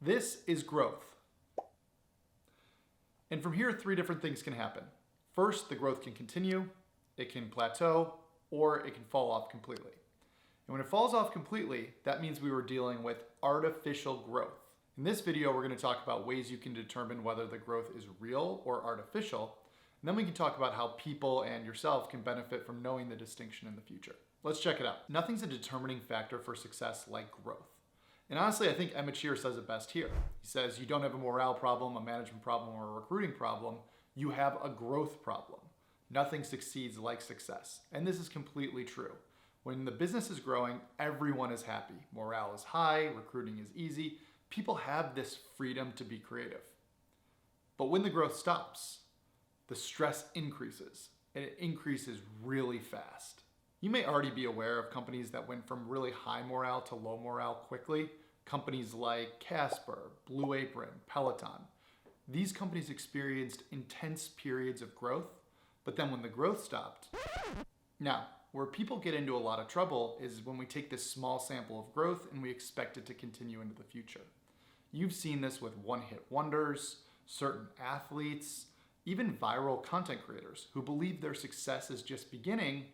This is growth. And from here, three different things can happen. First, the growth can continue, it can plateau, or it can fall off completely. And when it falls off completely, that means we were dealing with artificial growth. In this video, we're going to talk about ways you can determine whether the growth is real or artificial. And then we can talk about how people and yourself can benefit from knowing the distinction in the future. Let's check it out. Nothing's a determining factor for success like growth. And honestly, I think Emmett Shear says it best here. He says, you don't have a morale problem, a management problem, or a recruiting problem. You have a growth problem. Nothing succeeds like success. And this is completely true. When the business is growing, everyone is happy. Morale is high, recruiting is easy. People have this freedom to be creative. But when the growth stops, the stress increases, and it increases really fast. You may already be aware of companies that went from really high morale to low morale quickly. Companies like Casper, Blue Apron, Peloton. These companies experienced intense periods of growth, but then when the growth stopped. Now, where people get into a lot of trouble is when we take this small sample of growth and we expect it to continue into the future. You've seen this with one-hit wonders, certain athletes, even viral content creators who believe their success is just beginning,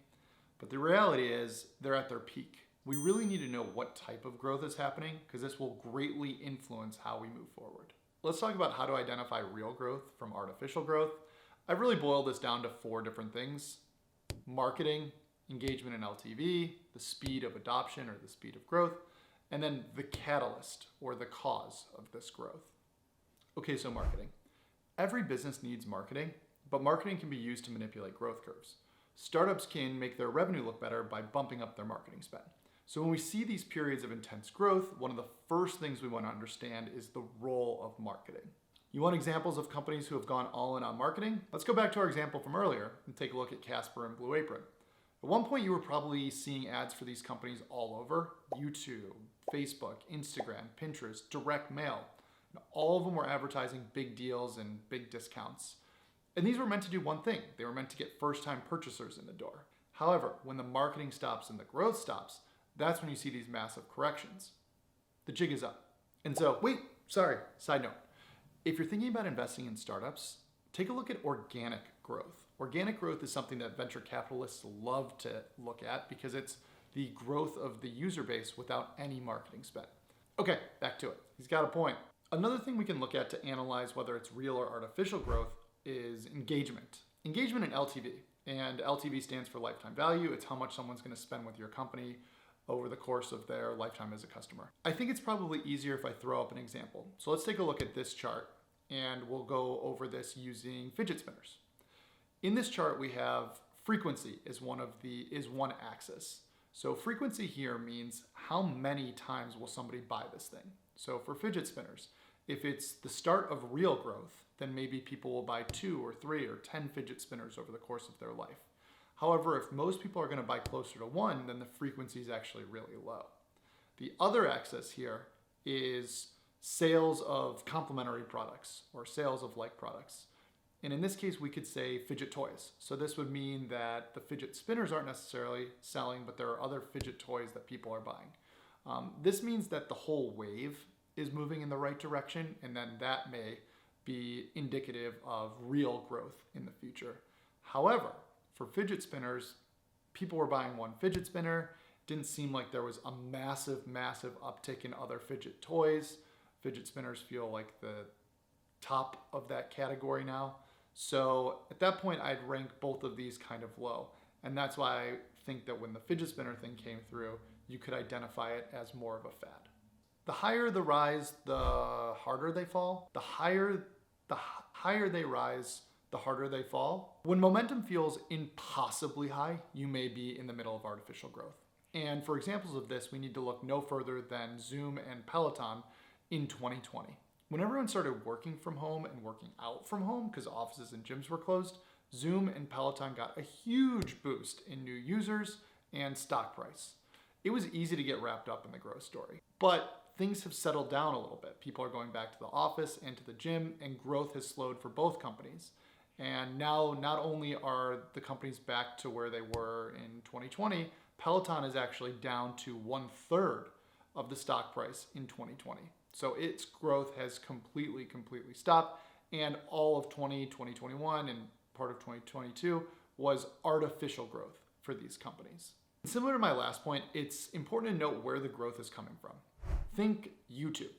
but the reality is they're at their peak. We really need to know what type of growth is happening because this will greatly influence how we move forward. Let's talk about how to identify real growth from artificial growth. I've really boiled this down to 4 different things: marketing, engagement in LTV, the speed of adoption or the speed of growth, and then the catalyst or the cause of this growth. Okay, so marketing. Every business needs marketing, but marketing can be used to manipulate growth curves. Startups can make their revenue look better by bumping up their marketing spend. So when we see these periods of intense growth, one of the first things we want to understand is the role of marketing. You want examples of companies who have gone all in on marketing? Let's go back to our example from earlier and take a look at Casper and Blue Apron. At one point, you were probably seeing ads for these companies all over: YouTube, Facebook, Instagram, Pinterest, direct mail. And all of them were advertising big deals and big discounts. And these were meant to do one thing. They were meant to get first-time purchasers in the door. However, when the marketing stops and the growth stops, that's when you see these massive corrections. The jig is up. And so, side note. If you're thinking about investing in startups, take a look at organic growth. Organic growth is something that venture capitalists love to look at because it's the growth of the user base without any marketing spend. Okay, back to it. He's got a point. Another thing we can look at to analyze whether it's real or artificial growth is engagement. Engagement in LTV. And LTV stands for lifetime value. It's how much someone's going to spend with your company over the course of their lifetime as a customer. I think it's probably easier if I throw up an example. So let's take a look at this chart and we'll go over this using fidget spinners. In this chart, we have frequency is one axis. So frequency here means how many times will somebody buy this thing. So for fidget spinners, if it's the start of real growth, then maybe people will buy 2 or 3 or 10 fidget spinners over the course of their life. However, if most people are going to buy closer to 1, then the frequency is actually really low. The other axis here is sales of complementary products or sales of like products. And in this case, we could say fidget toys. So this would mean that the fidget spinners aren't necessarily selling, but there are other fidget toys that people are buying. This means that the whole wave is moving in the right direction, and then that may be indicative of real growth in the future. However, for fidget spinners, people were buying one fidget spinner. Didn't seem like there was a massive uptick in other fidget toys. Fidget spinners feel like the top of that category now. So at that point, I'd rank both of these kind of low. And that's why I think that when the fidget spinner thing came through, you could identify it as more of a fad. The higher the rise, the harder they fall. The higher they rise, the harder they fall. When momentum feels impossibly high, you may be in the middle of artificial growth. And for examples of this, we need to look no further than Zoom and Peloton in 2020. When everyone started working from home and working out from home because offices and gyms were closed, Zoom and Peloton got a huge boost in new users and stock price. It was easy to get wrapped up in the growth story, but things have settled down a little bit. People are going back to the office and to the gym, and growth has slowed for both companies. And now not only are the companies back to where they were in 2020, Peloton is actually down to 1/3 of the stock price in 2020. So its growth has completely stopped. And all of 2021 and part of 2022 was artificial growth for these companies. Similar to my last point, it's important to note where the growth is coming from. Think YouTube.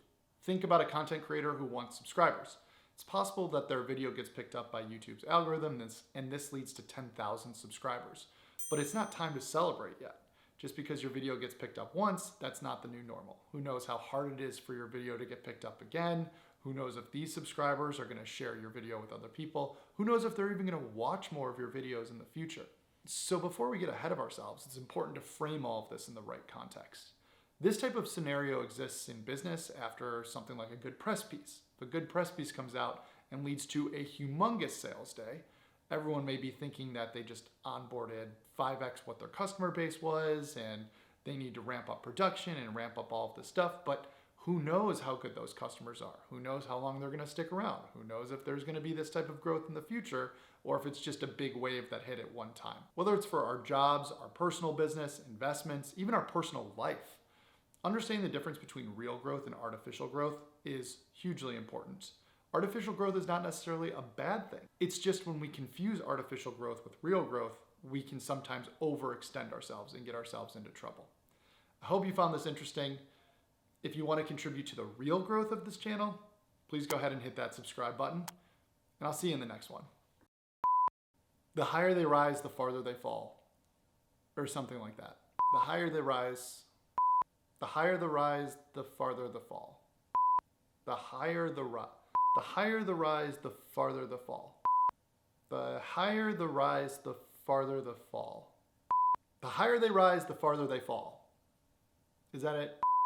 Think about a content creator who wants subscribers. It's possible that their video gets picked up by YouTube's algorithm and this leads to 10,000 subscribers. But it's not time to celebrate yet. Just because your video gets picked up once, that's not the new normal. Who knows how hard it is for your video to get picked up again? Who knows if these subscribers are going to share your video with other people? Who knows if they're even going to watch more of your videos in the future? So before we get ahead of ourselves, it's important to frame all of this in the right context. This type of scenario exists in business after something like a good press piece. If a good press piece comes out and leads to a humongous sales day, everyone may be thinking that they just onboarded 5x what their customer base was and they need to ramp up production and ramp up all of this stuff, but who knows how good those customers are? Who knows how long they're going to stick around? Who knows if there's going to be this type of growth in the future or if it's just a big wave that hit at one time? Whether it's for our jobs, our personal business, investments, even our personal life, understanding the difference between real growth and artificial growth is hugely important. Artificial growth is not necessarily a bad thing. It's just when we confuse artificial growth with real growth, we can sometimes overextend ourselves and get ourselves into trouble. I hope you found this interesting. If you want to contribute to the real growth of this channel, please go ahead and hit that subscribe button, and I'll see you in the next one. The higher they rise, the farther they fall, or something like that. The higher they rise, the farther the fall. The higher the rise, the farther the fall. The higher the rise, the farther the fall. The higher they rise, the farther they fall. Is that it?